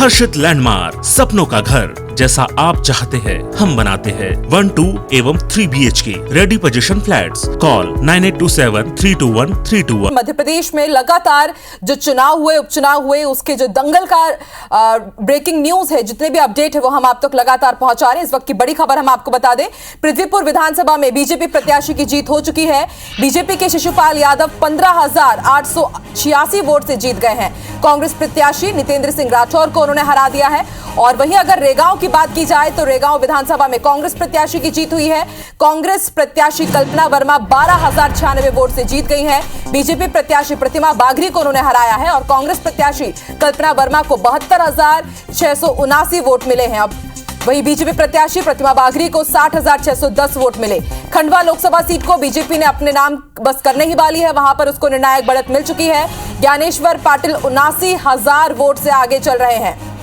हर्षित landmark, सपनों का घर जैसा आप चाहते हैं हम बनाते हैं। 1, 2 एवं 3 BHK ready position flats. Call 9827321321। Madhya Pradesh में लगातार जो चुनाव हुए, उपचुनाव हुए, उसके जो दंगल का ब्रेकिंग न्यूज है, जितने भी अपडेट है वो हम आप तक लगातार पहुंचा रहे हैं। इस वक्त की बड़ी खबर हम आपको बता दें, पृथ्वीपुर विधानसभा में बीजेपी प्रत्याशी की जीत हो चुकी है। बीजेपी के शिशुपाल यादव 15,886 वोट से जीत गए हैं। कांग्रेस प्रत्याशी नितेंद्र सिंह राठौर को उन्होंने हरा दिया है। और वहीं अगर रेगांव की बात की जाए तो रेगांव विधानसभा में कांग्रेस प्रत्याशी की जीत हुई है। कांग्रेस प्रत्याशी कल्पना वर्मा 12,096 वोट से जीत गई हैं। बीजेपी प्रत्याशी प्रतिमा बाघरी को उन्होंने हराया है और कांग्रेस प्रत्याशी कल्पना वर्मा को 72,679 वोट मिले हैं। अब वहीं बीजेपी प्रत्याशी प्रतिमा बाघरी को 60,610 वोट मिले। खंडवा लोकसभा सीट को बीजेपी ने अपने नाम बस करने ही वाली है, वहां पर उसको निर्णायक बढ़त मिल चुकी है। ज्ञानेश्वर पाटिल 79,000 वोट से आगे चल रहे हैं।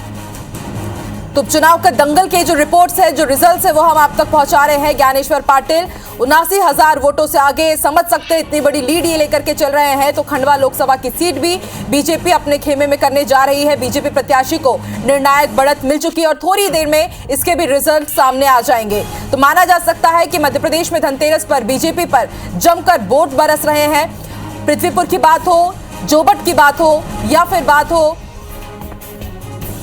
तो उपचुनाव का दंगल के जो रिपोर्ट्स है, जो रिजल्ट्स है, वो हम आप तक पहुंचा रहे हैं। ज्ञानेश्वर पाटिल 79,000 वोटों से आगे, समझ सकते हैं इतनी बड़ी लीड ये लेकर के चल रहे हैं। तो खंडवा लोकसभा की सीट भी बीजेपी अपने खेमे में करने जा रही है। बीजेपी प्रत्याशी को निर्णायक बढ़त मिल चुकी है और थोड़ी देर में इसके भी रिजल्ट सामने आ जाएंगे। तो माना जा सकता है कि मध्य प्रदेश में धनतेरस पर बीजेपी पर जमकर वोट बरस रहे हैं। पृथ्वीपुर की बात हो, जोबट की बात हो या फिर बात हो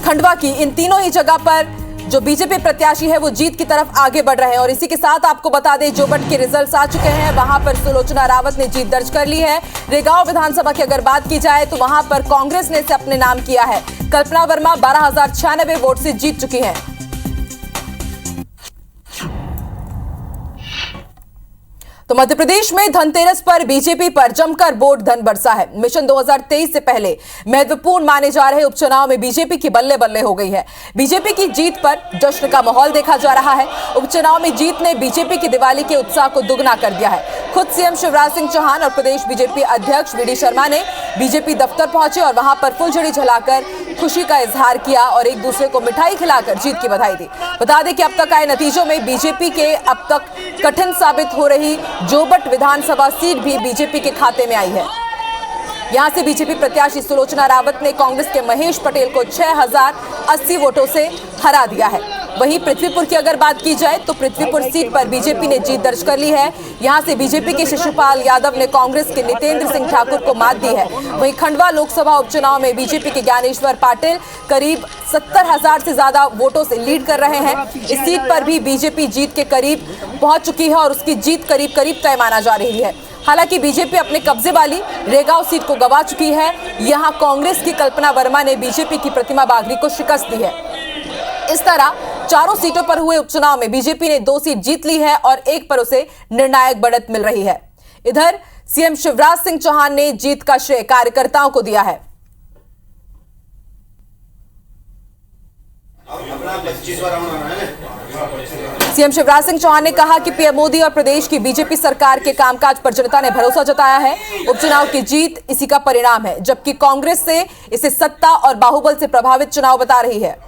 खंडवा की, इन तीनों ही जगह पर जो बीजेपी प्रत्याशी है वो जीत की तरफ आगे बढ़ रहे हैं। और इसी के साथ आपको बता दें, जोबट के रिजल्ट्स आ चुके हैं। वहां पर सुलोचना रावत ने जीत दर्ज कर ली है। रेगांव विधानसभा की अगर बात की जाए तो वहां पर कांग्रेस ने इसे अपने नाम किया है। कल्पना वर्मा 12,096 वोट से जीत चुकी हैं। तो मध्य प्रदेश में धनतेरस पर बीजेपी पर जमकर वोट धन बरसा है। मिशन 2023 से पहले महत्वपूर्ण माने जा रहे उपचुनाव में बीजेपी की बल्ले बल्ले हो गई है। बीजेपी की जीत पर जश्न का माहौल देखा जा रहा है। उपचुनाव में जीत ने बीजेपी की दिवाली के उत्साह को दुगना कर दिया है। खुद सीएम शिवराज सिंह चौहान और प्रदेश बीजेपी अध्यक्ष वीडी शर्मा ने बीजेपी दफ्तर पहुंचे और वहां पर फुलझड़ी जलाकर खुशी का इजहार किया और एक दूसरे को मिठाई खिलाकर जीत की बधाई दी। बता दें कि अब तक आए नतीजों में बीजेपी के अब तक कठिन साबित हो रही जोबट विधानसभा सीट भी बीजेपी के खाते में आई है। यहां से बीजेपी प्रत्याशी सुलोचना रावत ने कांग्रेस के महेश पटेल को 6,080 वोटों से हरा दिया है। वहीं पृथ्वीपुर की अगर बात की जाए तो पृथ्वीपुर सीट पर बीजेपी ने जीत दर्ज कर ली है। यहां से बीजेपी के शिशुपाल यादव ने कांग्रेस के नितेंद्र सिंह ठाकुर को मात दी है। वहीं खंडवा लोकसभा उपचुनाव में बीजेपी के ज्ञानेश्वर पाटिल करीब 70,000 से ज्यादा वोटों से लीड कर रहे हैं। इस सीट पर भी बीजेपी जीत के करीब पहुंच चुकी है और उसकी जीत करीब करीब तय माना जा रही है। हालांकि बीजेपी अपने कब्जे वाली रेगांव सीट को गंवा चुकी है। यहां कांग्रेस की कल्पना वर्मा ने बीजेपी की प्रतिमा बाघरी को शिकस्त दी है। इस तरह चारों सीटों पर हुए उपचुनाव में बीजेपी ने 2 सीट जीत ली है और एक पर उसे निर्णायक बढ़त मिल रही है। इधर सीएम शिवराज सिंह चौहान ने जीत का श्रेय कार्यकर्ताओं को दिया है। सीएम शिवराज सिंह चौहान ने कहा कि पीएम मोदी और प्रदेश की बीजेपी सरकार के कामकाज पर जनता ने भरोसा जताया है। उपचुनाव की जीत इसी का परिणाम है, जबकि कांग्रेस से इसे सत्ता और बाहुबल से प्रभावित चुनाव बता रही है।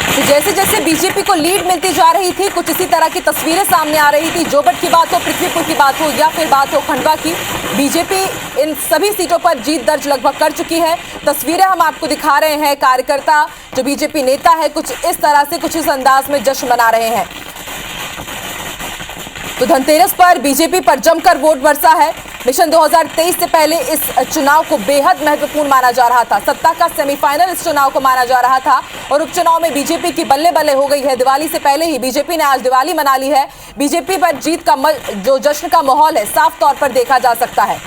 तो जैसे जैसे बीजेपी को लीड मिलती जा रही थी, कुछ इसी तरह की तस्वीरें सामने आ रही थी। जोबट की बात हो, पृथ्वीपुर की बात हो या फिर बात हो खंडवा की, बीजेपी इन सभी सीटों पर जीत दर्ज लगभग कर चुकी है। तस्वीरें हम आपको दिखा रहे हैं। कार्यकर्ता, जो बीजेपी नेता है, कुछ इस तरह से, कुछ इस अंदाज में जश्न मना रहे हैं। तो धनतेरस पर बीजेपी पर जमकर वोट बरसा है। मिशन 2023 से पहले इस चुनाव को बेहद महत्वपूर्ण माना जा रहा था। सत्ता का सेमीफाइनल इस चुनाव को माना जा रहा था और उपचुनाव में बीजेपी की बल्ले बल्ले हो गई है। दिवाली से पहले ही बीजेपी ने आज दिवाली मना ली है। बीजेपी पर जीत का जो जश्न का माहौल है, साफ तौर पर देखा जा सकता है।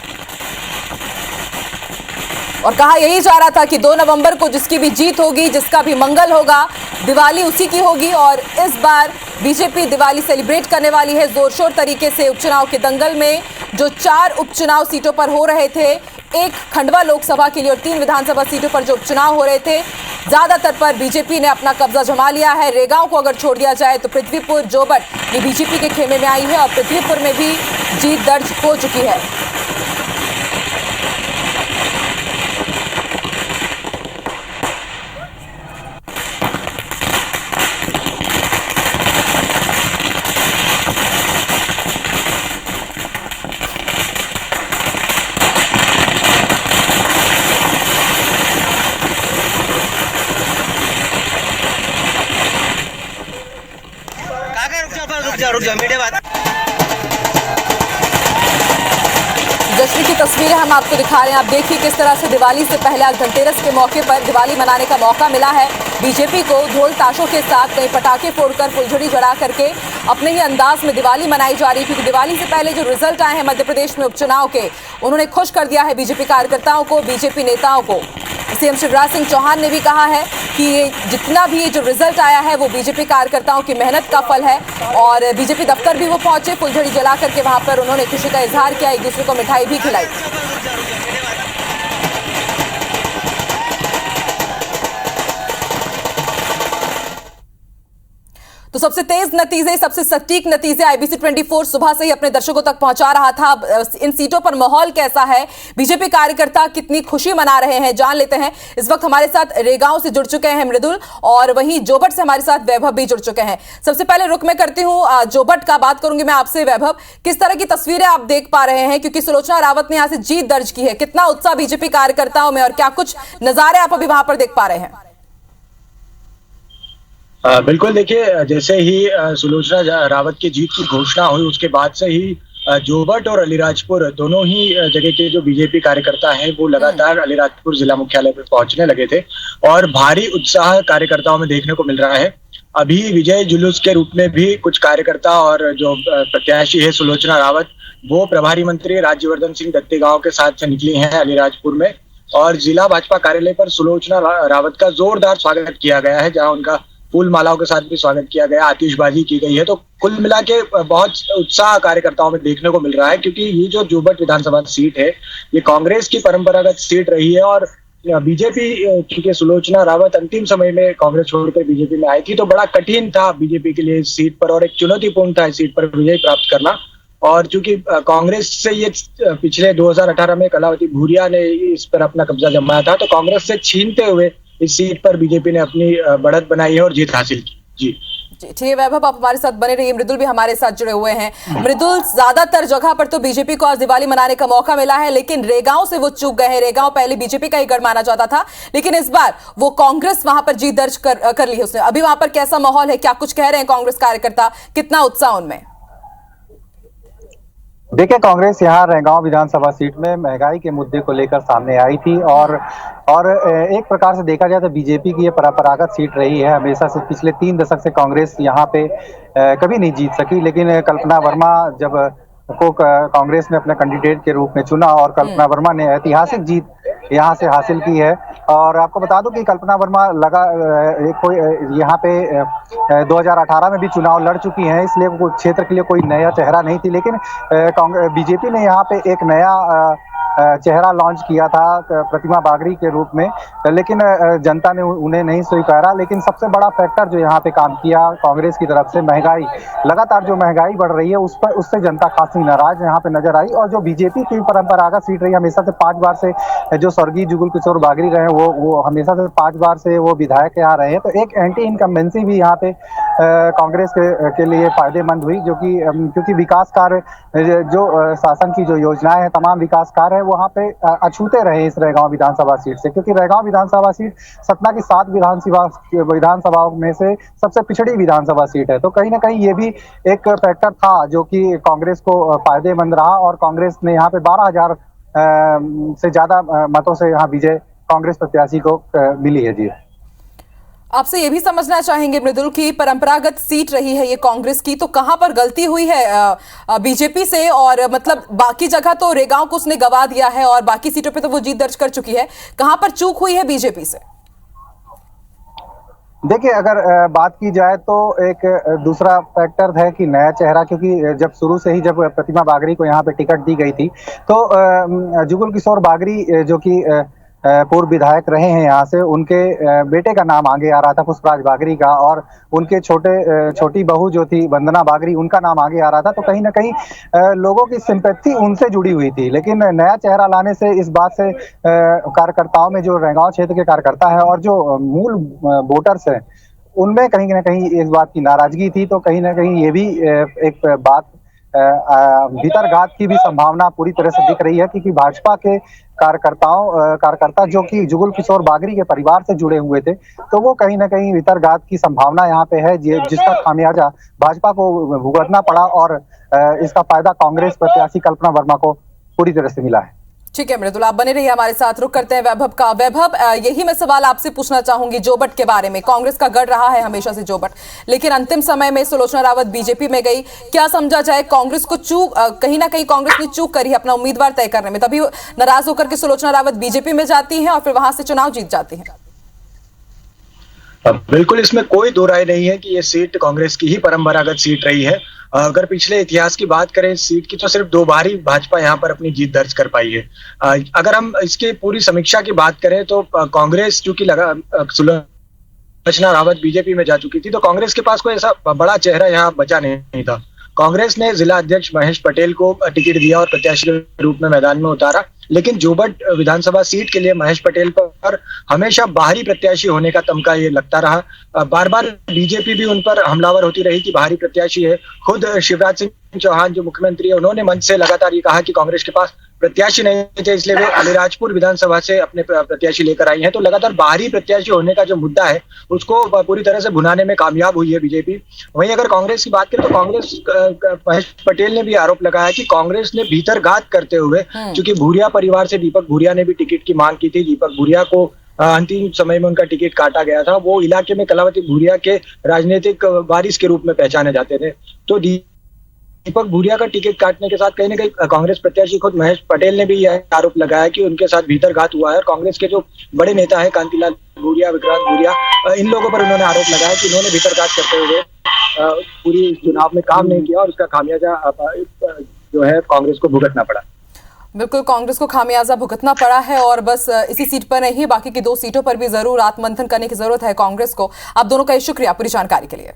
और कहा यही जा रहा था कि 2 नवंबर को जिसकी भी जीत होगी, जिसका भी मंगल होगा, दिवाली उसी की होगी। और इस बार बीजेपी दिवाली सेलिब्रेट करने वाली है जोर शोर तरीके से। उपचुनाव के दंगल में जो 4 उपचुनाव सीटों पर हो रहे थे, एक खंडवा लोकसभा के लिए और 3 विधानसभा सीटों पर जो उपचुनाव हो रहे थे, ज्यादातर पर बीजेपी ने अपना कब्जा जमा लिया है। रेगांव को अगर छोड़ दिया जाए तो पृथ्वीपुर, जोबट ये बीजेपी के खेमे में आई है और पृथ्वीपुर में भी जीत दर्ज हो चुकी है। रुक जाओ मीडिया बात। जश्न की तस्वीरें हम आपको दिखा रहे हैं। आप देखिए किस तरह से दिवाली से पहले आज धनतेरस के मौके पर दिवाली मनाने का मौका मिला है बीजेपी को। ढोल ताशों के साथ कई पटाखे फोड़कर फुलझड़ी जला करके अपने ही अंदाज में दिवाली मनाई जा रही है, क्योंकि दिवाली से पहले जो रिजल्ट आए हैं मध्य प्रदेश में उपचुनाव के, उन्होंने खुश कर दिया है बीजेपी कार्यकर्ताओं को, बीजेपी नेताओं को। सीएम शिवराज सिंह चौहान ने भी कहा है कि ये जितना भी ये जो रिजल्ट आया है वो बीजेपी कार्यकर्ताओं की मेहनत का फल है, और बीजेपी दफ्तर भी वो पहुंचे, फुलझड़ी जला करके वहां पर उन्होंने खुशी का इजहार किया, एक दूसरे को मिठाई भी खिलाई। तो सबसे तेज नतीजे, सबसे सटीक नतीजे आईबीसी 24 सुबह से ही अपने दर्शकों तक पहुंचा रहा था। इन सीटों पर माहौल कैसा है, बीजेपी कार्यकर्ता कितनी खुशी मना रहे हैं, जान लेते हैं। इस वक्त हमारे साथ रेगांव से जुड़ चुके हैं मृदुल, और वहीं जोबट से हमारे साथ वैभव भी जुड़ चुके हैं। सबसे पहले रुक मैं करती हूं जोबट का, बात करूंगी मैं आपसे। वैभव, किस तरह की तस्वीरें आप देख पा रहे हैं, क्योंकि सुलोचना रावत ने यहां से जीत दर्ज की है, कितना उत्साह बीजेपी कार्यकर्ताओं में, और क्या कुछ नजारे आप अभी वहां पर देख पा रहे हैं? बिल्कुल, देखिए जैसे ही सुलोचना रावत की जीत की घोषणा हुई उसके बाद से ही जोबट और अलीराजपुर दोनों ही जगह के जो बीजेपी कार्यकर्ता हैं वो लगातार अलीराजपुर जिला मुख्यालय पर पहुंचने लगे थे, और भारी उत्साह कार्यकर्ताओं में देखने को मिल रहा है। अभी विजय जुलूस के रूप में भी कुछ कार्यकर्ता और जो प्रत्याशी है सुलोचना रावत, वो प्रभारी मंत्री राज्यवर्धन सिंह दत्तेगांव के साथ से निकली हैं अलीराजपुर में, और जिला भाजपा कार्यालय पर सुलोचना रावत का जोरदार स्वागत किया गया है, जहां उनका फूल मालाओं के साथ भी स्वागत किया गया, आतिशबाजी की गई है। तो कुल मिला के बहुत उत्साह कार्यकर्ताओं में देखने को मिल रहा है, क्योंकि ये जो जोबट विधानसभा सीट है ये कांग्रेस की परंपरागत सीट रही है, और बीजेपी, क्योंकि सुलोचना रावत अंतिम समय में कांग्रेस छोड़कर बीजेपी में आई थी, तो बड़ा कठिन था बीजेपी के लिए इस सीट पर, और एक चुनौतीपूर्ण था इस सीट पर विजय प्राप्त करना। और चूंकि कांग्रेस से ये पिछले 2018 में कलावती भूरिया ने इस पर अपना कब्जा जमाया था, तो कांग्रेस से छीनते हुए इस सीट पर बीजेपी ने अपनी बढ़त बनाई है और जीत हासिल की। जी ठीक है वैभव, आप हमारे साथ बने रहिए। मृदुल भी हमारे साथ जुड़े हुए हैं। मृदुल, ज्यादातर जगह पर तो बीजेपी को आज दिवाली मनाने का मौका मिला है, लेकिन रेगांव से वो चूक गए हैं। रेगांव पहले बीजेपी का ही गढ़ माना जाता था, लेकिन इस बार वो कांग्रेस वहां पर जीत दर्ज कर ली है उसने। अभी वहां पर कैसा माहौल है, क्या कुछ कह रहे हैं कांग्रेस कार्यकर्ता, कितना उत्साह उनमें? देखिए, कांग्रेस यहाँ रेगांव विधानसभा सीट में महंगाई के मुद्दे को लेकर सामने आई थी, और एक प्रकार से देखा जाए तो बीजेपी की ये परंपरागत सीट रही है हमेशा से। पिछले 3 दशक से कांग्रेस यहाँ पे कभी नहीं जीत सकी, लेकिन कल्पना वर्मा जब को कांग्रेस ने अपने कैंडिडेट के रूप में चुना, और कल्पना वर्मा ने ऐतिहासिक जीत यहाँ से हासिल की है। और आपको बता दूं कि कल्पना वर्मा कोई यहाँ पे 2018 में भी चुनाव लड़ चुकी हैं, इसलिए क्षेत्र के लिए कोई नया चेहरा नहीं थी, लेकिन बीजेपी ने यहाँ पे एक नया चेहरा लॉन्च किया था प्रतिमा बागड़ी के रूप में, लेकिन जनता ने उन्हें नहीं स्वीकारा। लेकिन सबसे बड़ा फैक्टर जो यहाँ पे काम किया कांग्रेस की तरफ से, महंगाई, लगातार जो महंगाई बढ़ रही है उससे जनता खासी नाराज यहाँ पे नजर आई। और जो बीजेपी की परंपरागत सीट रही, हमेशा से 5 बार से जो स्वर्गीय जुगल किशोर बागड़ी रहे, वो हमेशा से 5 बार से वो विधायक यहाँ रहे हैं, तो एक एंटी इनकम्बेंसी भी यहाँ पे कांग्रेस के लिए फायदेमंद हुई, जो कि क्योंकि विकास कार्य जो शासन की जो योजनाएं हैं, तमाम विकास कार्य है, वहां पे अछूते रहे इस रेगांव विधानसभा सीट से, क्योंकि रेगांव विधानसभा सीट सतना की 7 विधानसभाओं में से सबसे पिछड़ी विधानसभा सीट है। तो कहीं ना कहीं ये भी एक फैक्टर था जो कि कांग्रेस को फायदेमंद रहा, और कांग्रेस ने यहाँ पे 12,000 से ज्यादा मतों से यहाँ विजय कांग्रेस प्रत्याशी को मिली है। जी, आपसे ये भी समझना चाहेंगे मृदुल की परंपरागत सीट रही है ये कांग्रेस की, तो कहां पर गलती हुई है बीजेपी से? और मतलब बाकी जगह तो रेगांव को उसने गवा दिया है और बाकी सीटों पे तो वो जीत दर्ज कर चुकी है, कहां पर चूक हुई है बीजेपी से? देखिए, अगर बात की जाए तो एक दूसरा फैक्टर है कि नया चेहरा, क्योंकि जब शुरू से ही जब प्रतिमा बागड़ी को यहाँ पे टिकट दी गई थी, तो जुगल किशोर बागड़ी जो कि पूर्व विधायक रहे हैं यहाँ से, उनके बेटे का नाम आगे आ रहा था, पुष्पराज बागड़ी का, और उनके छोटी बहू जो थी वंदना बागड़ी, उनका नाम आगे आ रहा था। तो कहीं ना कहीं लोगों की सिंपैथी उनसे जुड़ी हुई थी। लेकिन नया चेहरा लाने से इस बात से कार्यकर्ताओं में, जो रेगांव क्षेत्र के कार्यकर्ता है और जो मूल वोटर्स हैं, उनमें कहीं ना कहीं इस बात की नाराजगी थी। तो कहीं ना कहीं ये भी एक बात भीतरघात की भी संभावना पूरी तरह से दिख रही है, क्योंकि भाजपा के कार्यकर्ता जो कि जुगल किशोर बागरी के परिवार से जुड़े हुए थे, तो वो कहीं ना कहीं भीतरघात की संभावना यहाँ पे है, जिसका खामियाजा भाजपा को भुगतना पड़ा और इसका फायदा कांग्रेस प्रत्याशी कल्पना वर्मा को पूरी तरह से मिला है। ठीक है मृदुल, आप बने रहिए हमारे साथ। रुक करते हैं वैभव का। वैभव, यही मैं सवाल आपसे पूछना चाहूंगी जोबट के बारे में। कांग्रेस का गढ़ रहा है हमेशा से जोबट, लेकिन अंतिम समय में सुलोचना रावत बीजेपी में गई। क्या समझा जाए, कांग्रेस को कहीं ना कहीं कांग्रेस ने चूक करी अपना उम्मीदवार तय करने में, तभी नाराज होकर के सुलोचना रावत बीजेपी में जाती है और फिर वहां से चुनाव जीत जाती है। बिल्कुल, इसमें कोई दो राय नहीं है कि ये सीट कांग्रेस की ही परंपरागत सीट रही है। अगर पिछले इतिहास की बात करें इस सीट की, तो सिर्फ 2 बार ही भाजपा यहाँ पर अपनी जीत दर्ज कर पाई है। अगर हम इसकी पूरी समीक्षा की बात करें तो कांग्रेस चूंकि सुलोचना रावत बीजेपी में जा चुकी थी, तो कांग्रेस के पास कोई ऐसा बड़ा चेहरा यहाँ बचा नहीं था। कांग्रेस ने जिला अध्यक्ष महेश पटेल को टिकट दिया और प्रत्याशी के रूप में मैदान में उतारा, लेकिन जोबट विधानसभा सीट के लिए महेश पटेल पर हमेशा बाहरी प्रत्याशी होने का तमका ये लगता रहा। बार बार बीजेपी भी उन पर हमलावर होती रही कि बाहरी प्रत्याशी है। खुद शिवराज सिंह चौहान जो मुख्यमंत्री है, उन्होंने मंच से लगातार ये कहा कि कांग्रेस के पास प्रत्याशी नहीं थे, इसलिए वे अलीराजपुर विधानसभा से अपने प्रत्याशी लेकर आई हैं। तो लगातार बाहरी प्रत्याशी होने का जो मुद्दा है उसको पूरी तरह से भुनाने में कामयाब हुई है बीजेपी। वहीं अगर कांग्रेस की बात करें तो कांग्रेस महेश पटेल ने भी आरोप लगाया कि कांग्रेस ने भीतरघात करते हुए, क्योंकि भूरिया परिवार से दीपक भूरिया ने भी टिकट की मांग की थी, दीपक भूरिया को अंतिम समय में उनका टिकट काटा गया था। वो इलाके में कलावती भूरिया के राजनीतिक वारिस के रूप में पहचाने जाते थे। तो दीपक भूरिया का टिकट काटने के साथ कहीं ना कहीं कांग्रेस प्रत्याशी खुद महेश पटेल ने भी यह आरोप लगाया कि उनके साथ भीतरघात हुआ है। और कांग्रेस के जो बड़े नेता है कांतिलाल भूरिया, विक्रांत भूरिया, इन लोगों पर उन्होंने आरोप लगाया कि इन्होंने भीतरघात करते हुए पूरी चुनाव में काम नहीं किया और उसका खामियाजा जो है कांग्रेस को भुगतना पड़ा। बिल्कुल, कांग्रेस को खामियाजा भुगतना पड़ा है और बस इसी सीट पर नहीं, बाकी की 2 सीटों पर भी जरूर आत्ममंथन करने की जरूरत है कांग्रेस को। आप दोनों का शुक्रिया पूरी जानकारी के लिए।